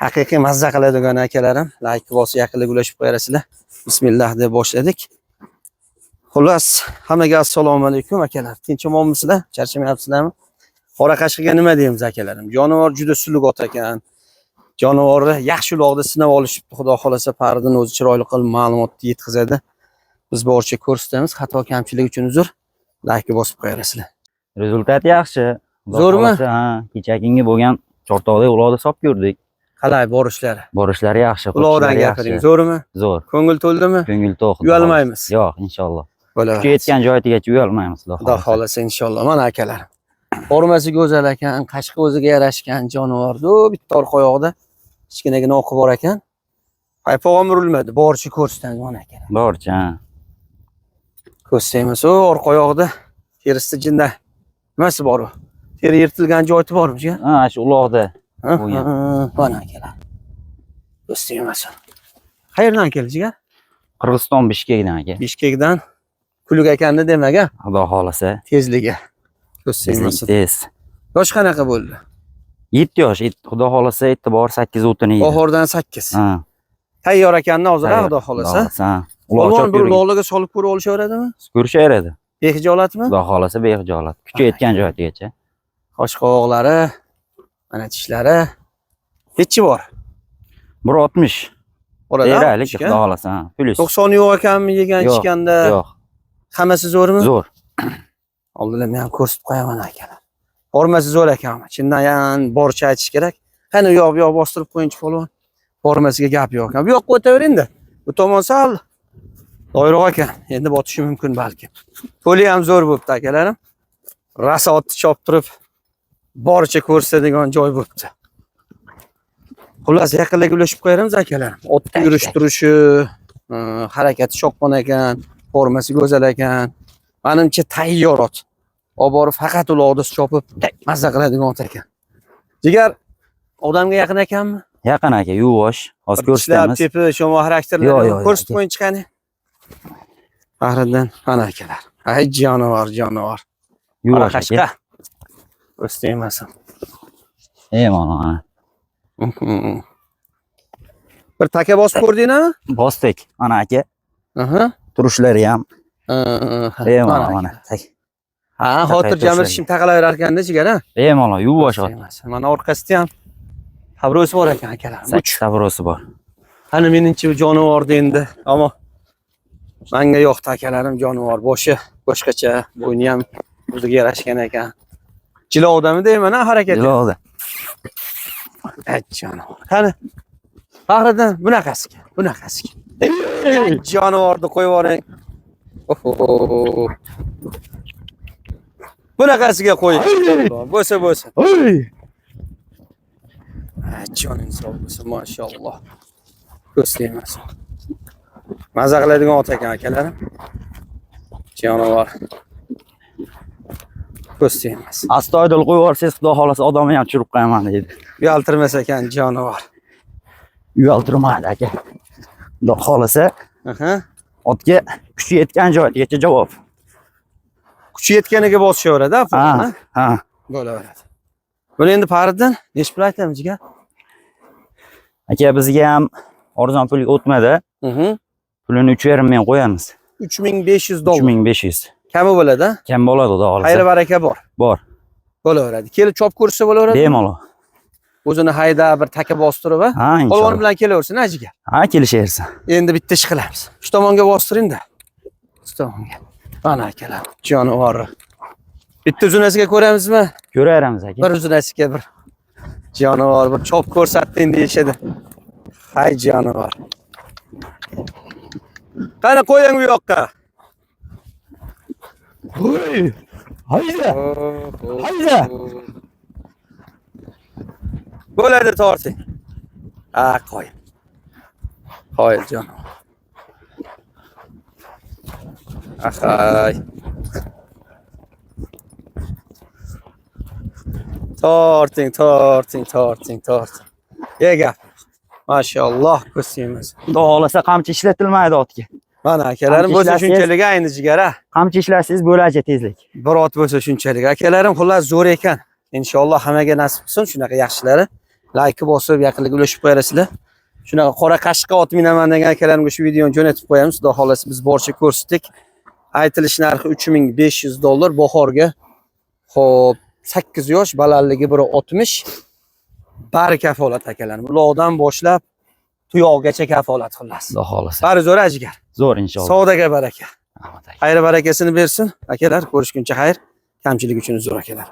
Haqiqiy mazza qiladigan akalarim, like bosib yaqinlik ulashib qo'yasizlar. Bismillah deb boshladik. Xullas, hammaga assalomu alaykum akalar. Tinchmonmisizlar? Charchamayapsizlarmi? Qora qashqiga nima deymiz akalarim? Jonivor juda suluq ot ekan. Jonivorni yaxshi uloqda sinab olishibdi. Xudo xolasa Faridin o'zi chiroyli qilib ma'lumotni yetkazadi. Biz boricha ko'rsatamiz. Xato kamchilik uchun uzr. Like bosib qo'yasizlar. Rezultat yaxshi. Zo'rmi? Ha, kechakingi bo'lgan Chortoqda uloqda sop ko'rdik. Qalay borishlari? Borishlari yaxshi. Uloqdan gapiring. Zo'rmi? Zo'r. Ko'ngil to'ldimi? Ko'ngil to'q. Uyalmaymiz. Yo'q, inshaalloh. Bo'laveradi. Kuchi yetgan joyigacha uyalmaymiz, Xudo xolasa inshaalloh. Mana akalarim. Formasi go'zal ekan, qashqi o'ziga yarashgan jonivor. Bitta orqa oyoqda kichkinagina o'qi bor ekan. Paypog'im urilmadi. Boricha ko'rsatamiz mana akalar. Borcha. Ko'rsatamiz. O orqa oyoqda terisida jinda nimasi bor u? Teri yirtilgan joyi bormi? Ha, shu uloqda. Mana akalar. Ko'rsatamiz. Qayerdan keldiga? Qirg'iziston Bishkekdan aka. Bishkekdan. Kuluk ekanni demak a? Xudo xolasa. Tezligi. Ko'rsatamiz. Tez. Yosh qanaqa bo'ldi? 7 yosh, xudo xolasa e'tibor 8 o'tini yedi. Oxirdan 8. Ha. Tayyor ekanni hozir xudo xolasa. Ha. Uloq bir uloqlarga solib ko'rib olishaveradimi? Ko'rishaveradi. Behijolatmi? Xudo xolasa behijolat. Kuchi yetgan joyigacha. Qosh qovoqlari, mana tishlari. Nechi bor? 160. Beraylik, xudo xolasa. Plus. 90 yo'q ekanmi yegan ichganda? Yo'q. Hammasi zo'rmi? Zo'r. Oldinlar men ham ko'rsatib qo'yaman akalar. Formasi zo'r ekanmi? Chindan boricha aytish kerak. Qani yo'q bostirib qo'yinchi polvon. Formasiga gap yo'q ekan. Bu yoqqa o'taveringda. Bu tomon sal doyroq ekan. Endi botishi mumkin balki. To'li ham zo'r bo'pti akalarim. Rasa otni chop turib boricha ko'rsatadigan joy bo'pti. Xullas yaqinlik ulashib qo'yamiz akalarim. Otni yurish turishi, harakati shoqqon ekan, formasi go'zal ekan. Menimcha tayyor ot. Olib borib faqat uloqda chopib mazza qiladigan ot ekan. Jigar odamga yaqin ekanmi? Yaqin aka, yuvosh. Hozir ko'rsatamiz. Tepi, shomo xarakterlarni ko'rsatib qo'ying chiqani. Fariddan ana akalar. Ay jonivor. Yuvosh aka. Ko'rsatamiz. Mana. Bir taka bosib ko'rdingmi? Bosdik, ana aka. Turishlari ham. Mana. Ha, xotirjam ishim taqalaverar ekanda jigara. Mana, yuvosh ot. Mana orqasida ham tabrosi bor ekan akalar. 8 tabrosi bor. Qani meningcha jonivorda endi, ammo menga yo'qdi akalarim jonivor boshi boshqacha, bo'yni ham o'ziga yarashgan ekan. Jilovdami deyman, harakati. Jilovda. Jonivor. Qani Fariddan bunaqasiga. Jonivorni qo'yib yuboring. Bunaqasiga qo'ying. Bo'lsa. Joning sog' bo'lsin, mashalloh. Ko'rsatamiz. Mazza qiladigan ot ekan akalarim. Jonivor. Ko'rsatamiz. Astoydil qo'yib yuborsangiz, xudo xolasa odamni ham tushirib qo'yaman dedi. Uyaltirmas ekan jonivor. Uyaltirmaydi aka. Xudo xolasa. Otga kuchi yetgan joyigacha javob. Kuchi yetganiga bosishaveradi, ha. Bo'laveradi. Buni endi Fariddan necha pul aytamiz jigar? Aka bizga ham arzon pul o'tmadi. Pulini 3,5 ming qo'yamiz. 3500 dollar. 3500. Kami bo'ladi? Kam bo'ladi, xudo xolasa. Xayr baraka bor. Bor. Bo'laveradi. Kelib chop ko'rsa bo'laveradi. Bemalol. O'zini hayda bir taka bostirib, ha, polvon bilan kelaversin, ajiga. Ha, kelishaversin. Endi bitta ish qilamiz. Shu tomonga bostiring-da. Shu tomonga. Mana akalar, jonivor. Bitta uzunasiga ko'ramizmi? Ko'raveramiz aka. Bir uzunasiga bir jonivor bir chop ko'rsatding deyishadi. Hay jonivor. Qani qo'ying bu yoqqa. Hayda. Bo'ladi torting. Ha, qo'y. Qo'y jonivor. Ahay. Torting. Ye gap. Mashalloh, ko'rsatamiz. Xudo xolasa qamchi ishlatilmaydi otga. Mana akalarim bo'lsa shunchalik ayni jigara. Qamchi ishlarsiz bo'lacha tezlik. Bir ot bo'lsa shunchalik. Akalarim xullas zo'r ekan. Inshaalloh hammaga nasib qilsin shunaqa yaxshilari. Like bosib, yaqinlikka ulashib qo'yasizlar. Shunaqa qora qashqa ot minaman degan akalarimga shu videoni jo'natib qo'yamiz. Xudo xolasa biz borcha ko'rsatdik. Aytilish narxi $3500 bahorga. Xo'p, 8 yosh, balandligi 1.60. Bari kafolat akalarim. Uloqdan boshlab tuyoqgacha kafolat xillas. Xudo xolasa. Bari zo'r ajigar. Zo'r inshaalloh. Savdoga baraka. Rahmat aka. Xayr barakasini bersin. Akalar, ko'rishguncha xayr. Kamchilik uchun uzr akalar.